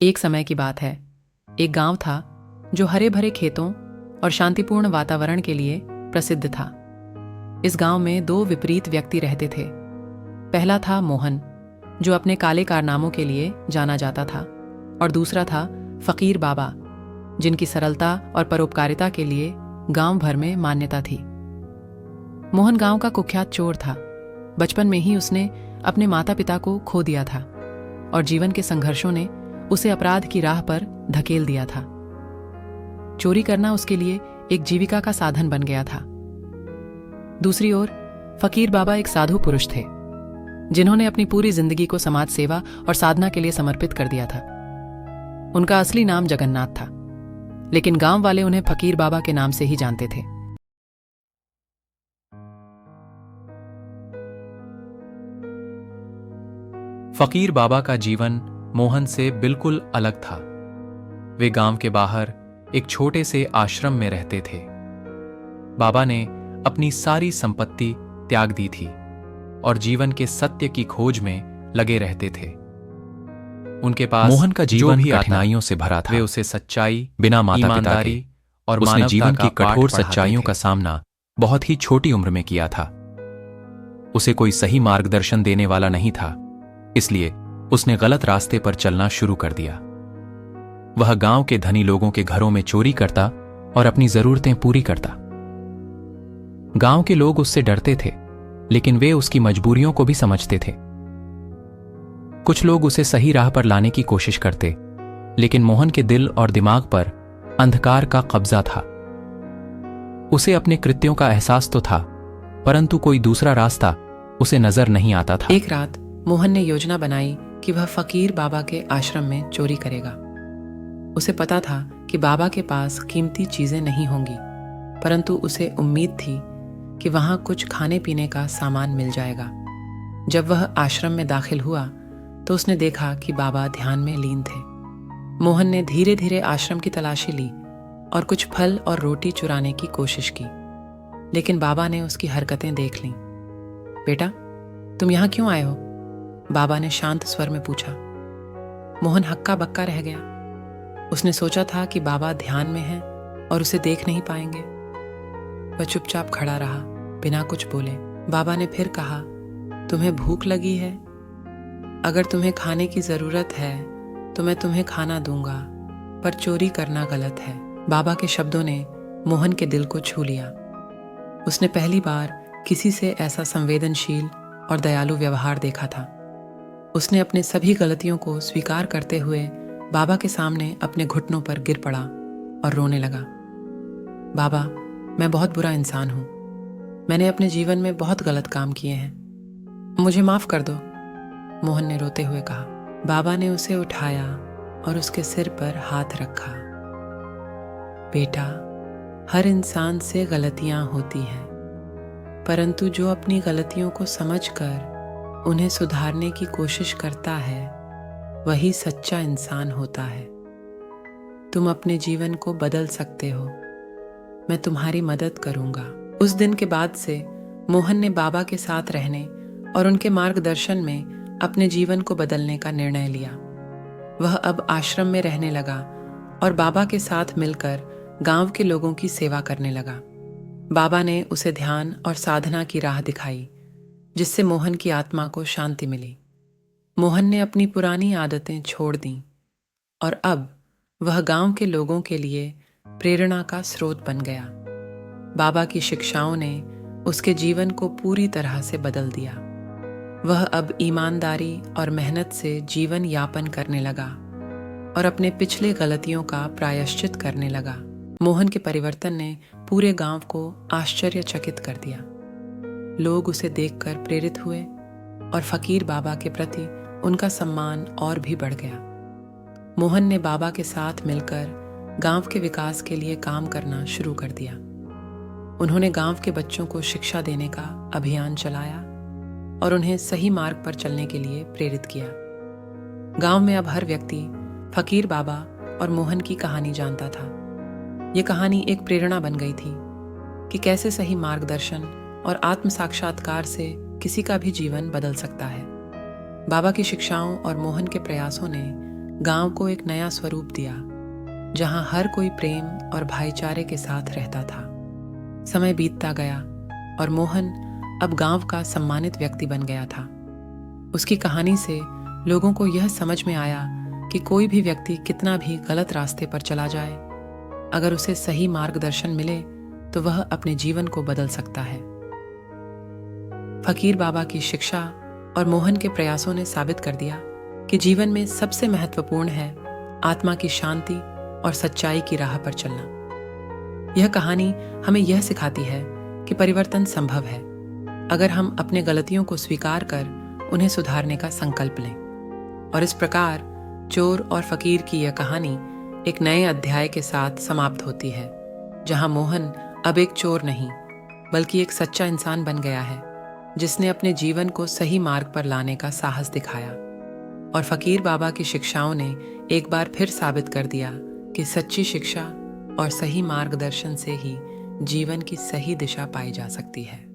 एक समय की बात है। एक गांव था जो हरे भरे खेतों और शांतिपूर्ण वातावरण के लिए प्रसिद्ध था। इस गांव में दो विपरीत व्यक्ति रहते थे। पहला था मोहन, जो अपने काले कारनामों के लिए जाना जाता था, और दूसरा था फकीर बाबा, जिनकी सरलता और परोपकारिता के लिए गांव भर में मान्यता थी। मोहन गांव का कुख्यात चोर था। बचपन में ही उसने अपने माता पिता को खो दिया था और जीवन के संघर्षों ने उसे अपराध की राह पर धकेल दिया था। चोरी करना उसके लिए एक जीविका का साधन बन गया था। दूसरी ओर फकीर बाबा एक साधु पुरुष थे, जिन्होंने अपनी पूरी जिंदगी को समाज सेवा और साधना के लिए समर्पित कर दिया था। उनका असली नाम जगन्नाथ था, लेकिन गांव वाले उन्हें फकीर बाबा के नाम से ही जानते थे। फकीर बाबा का जीवन मोहन से बिल्कुल अलग था। वे गांव के बाहर एक छोटे से आश्रम में रहते थे। बाबा ने अपनी सारी संपत्ति त्याग दी थी और जीवन के सत्य की खोज में लगे रहते थे। उनके पास मोहन का जीवन भी कठिनाइयों से भरा था। वे उसे सच्चाई, बिना माता पिता ईमानदारी के और उसने मानवता जीवन की का पाठ कठोर पढ़ाते सच्चाइयों थे। का सामना बहुत ही छोटी उम्र में किया था। उसे कोई सही मार्गदर्शन देने वाला नहीं था, इसलिए उसने गलत रास्ते पर चलना शुरू कर दिया। वह गांव के धनी लोगों के घरों में चोरी करता और अपनी जरूरतें पूरी करता। गांव के लोग उससे डरते थे, लेकिन वे उसकी मजबूरियों को भी समझते थे। कुछ लोग उसे सही राह पर लाने की कोशिश करते, लेकिन मोहन के दिल और दिमाग पर अंधकार का कब्जा था। उसे अपने कृत्यों का एहसास तो था, परंतु कोई दूसरा रास्ता उसे नजर नहीं आता था। एक रात मोहन ने योजना बनाई कि वह फकीर बाबा के आश्रम में चोरी करेगा। उसे पता था कि बाबा के पास कीमती चीजें नहीं होंगी, परंतु उसे उम्मीद थी कि वहां कुछ खाने पीने का सामान मिल जाएगा। जब वह आश्रम में दाखिल हुआ तो उसने देखा कि बाबा ध्यान में लीन थे। मोहन ने धीरे धीरे आश्रम की तलाशी ली और कुछ फल और रोटी चुराने की कोशिश की, लेकिन बाबा ने उसकी हरकतें देख लीं। बेटा, तुम यहां क्यों आए हो? बाबा ने शांत स्वर में पूछा। मोहन हक्का बक्का रह गया। उसने सोचा था कि बाबा ध्यान में हैं और उसे देख नहीं पाएंगे। वह चुपचाप खड़ा रहा, बिना कुछ बोले। बाबा ने फिर कहा, तुम्हें भूख लगी है? अगर तुम्हें खाने की जरूरत है तो मैं तुम्हें खाना दूंगा, पर चोरी करना गलत है। बाबा के शब्दों ने मोहन के दिल को छू लिया। उसने पहली बार किसी से ऐसा संवेदनशील और दयालु व्यवहार देखा था। उसने अपने सभी गलतियों को स्वीकार करते हुए बाबा के सामने अपने घुटनों पर गिर पड़ा और रोने लगा। बाबा, मैं बहुत बुरा इंसान हूं। मैंने अपने जीवन में बहुत गलत काम किए हैं, मुझे माफ कर दो, मोहन ने रोते हुए कहा। बाबा ने उसे उठाया और उसके सिर पर हाथ रखा। बेटा, हर इंसान से गलतियां होती हैं, परंतु जो अपनी गलतियों को समझकर उन्हें सुधारने की कोशिश करता है, वही सच्चा इंसान होता है। तुम अपने जीवन को बदल सकते हो। मैं तुम्हारी मदद करूंगा। उस दिन के बाद से मोहन ने बाबा के साथ रहने और उनके मार्गदर्शन में अपने जीवन को बदलने का निर्णय लिया। वह अब आश्रम में रहने लगा और बाबा के साथ मिलकर गांव के लोगों की सेवा करने लगा। बाबा ने उसे ध्यान और साधना की राह दिखाई, जिससे मोहन की आत्मा को शांति मिली। मोहन ने अपनी पुरानी आदतें छोड़ दीं और अब वह गांव के लोगों के लिए प्रेरणा का स्रोत बन गया। बाबा की शिक्षाओं ने उसके जीवन को पूरी तरह से बदल दिया। वह अब ईमानदारी और मेहनत से जीवन यापन करने लगा और अपने पिछले गलतियों का प्रायश्चित करने लगा। मोहन के परिवर्तन ने पूरे गांव को आश्चर्यचकित कर दिया। लोग उसे देखकर प्रेरित हुए और फकीर बाबा के प्रति उनका सम्मान और भी बढ़ गया। मोहन ने बाबा के साथ मिलकर गांव के विकास के लिए काम करना शुरू कर दिया। उन्होंने गांव के बच्चों को शिक्षा देने का अभियान चलाया और उन्हें सही मार्ग पर चलने के लिए प्रेरित किया। गांव में अब हर व्यक्ति फकीर बाबा और मोहन की कहानी जानता था। ये कहानी एक प्रेरणा बन गई थी कि कैसे सही मार्गदर्शन और आत्म साक्षात्कार से किसी का भी जीवन बदल सकता है। बाबा की शिक्षाओं और मोहन के प्रयासों ने गांव को एक नया स्वरूप दिया, जहां हर कोई प्रेम और भाईचारे के साथ रहता था। समय बीतता गया और मोहन अब गांव का सम्मानित व्यक्ति बन गया था। उसकी कहानी से लोगों को यह समझ में आया कि कोई भी व्यक्ति कितना भी गलत रास्ते पर चला जाए, अगर उसे सही मार्गदर्शन मिले तो वह अपने जीवन को बदल सकता है। फकीर बाबा की शिक्षा और मोहन के प्रयासों ने साबित कर दिया कि जीवन में सबसे महत्वपूर्ण है आत्मा की शांति और सच्चाई की राह पर चलना। यह कहानी हमें यह सिखाती है कि परिवर्तन संभव है, अगर हम अपने गलतियों को स्वीकार कर उन्हें सुधारने का संकल्प लें। और इस प्रकार चोर और फकीर की यह कहानी एक नए अध्याय के साथ समाप्त होती है, जहां मोहन अब एक चोर नहीं बल्कि एक सच्चा इंसान बन गया है, जिसने अपने जीवन को सही मार्ग पर लाने का साहस दिखाया। और फकीर बाबा की शिक्षाओं ने एक बार फिर साबित कर दिया कि सच्ची शिक्षा और सही मार्गदर्शन से ही जीवन की सही दिशा पाई जा सकती है।